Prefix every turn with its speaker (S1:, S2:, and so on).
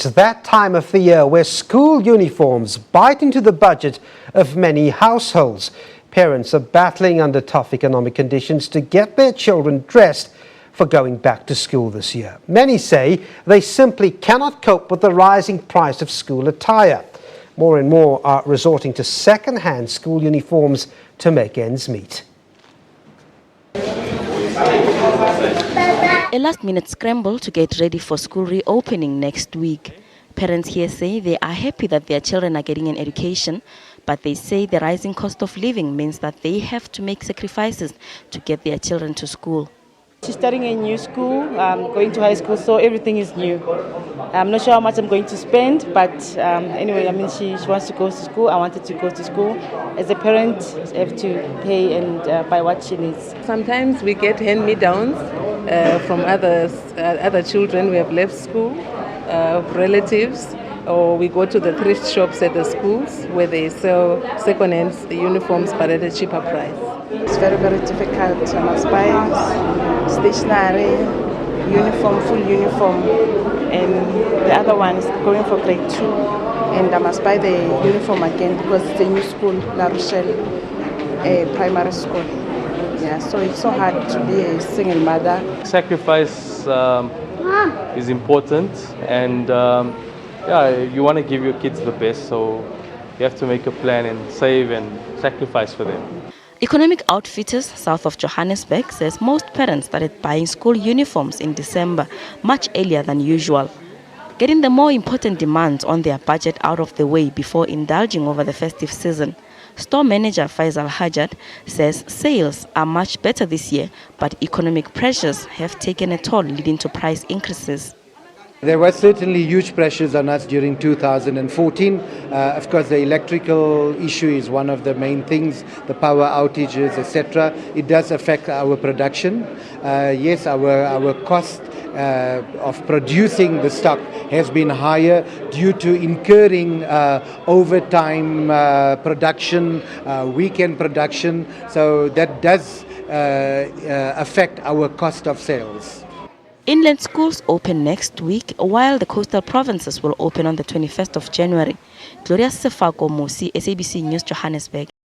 S1: It's that time of the year where school uniforms bite into the budget of many households. Parents are battling under tough economic conditions to get their children dressed for going back to school this year. Many say they simply cannot cope with the rising price of school attire. More and more are resorting to second-hand school uniforms to make ends meet.
S2: A last-minute scramble to get ready for school reopening next week. Parents here say they are happy that their children are getting an education, but they say the rising cost of living means that they have to make sacrifices to get their children to school.
S3: She's starting a new school, going to high school, so everything is new. I'm not sure how much I'm going to spend, but anyway, I mean, she wants to go to school. I wanted to go to school. As a parent, I have to pay and buy what she needs.
S4: Sometimes we get hand-me-downs from other children who have left school, relatives, or we go to the thrift shops at the schools where they sell second-hand uniforms but at a cheaper price.
S5: It's very, very difficult. I must buy stationery, uniform, full uniform, and the other one is going for grade 2, and I must buy the uniform again because it's a new school, La Rochelle primary school. Yeah, so it's so hard to be a single mother.
S6: Sacrifice is important, and you want to give your kids the best, so you have to make a plan and save and sacrifice for them.
S2: Economic Outfitters south of Johannesburg says most parents started buying school uniforms in December, much earlier than usual. Getting the more important demands on their budget out of the way before indulging over the festive season. Store manager Faisal Hajat says sales are much better this year, but economic pressures have taken a toll, leading to price increases.
S7: There were certainly huge pressures on us during 2014. Of course, the electrical issue is one of the main things, the power outages, etc. It does affect our production. Yes, our cost of producing the stock has been higher due to incurring overtime production, weekend production. So that does affect our cost of sales.
S2: Inland schools open next week, while the coastal provinces will open on the 21st of January. Gloria Sefako Musi, SABC News, Johannesburg.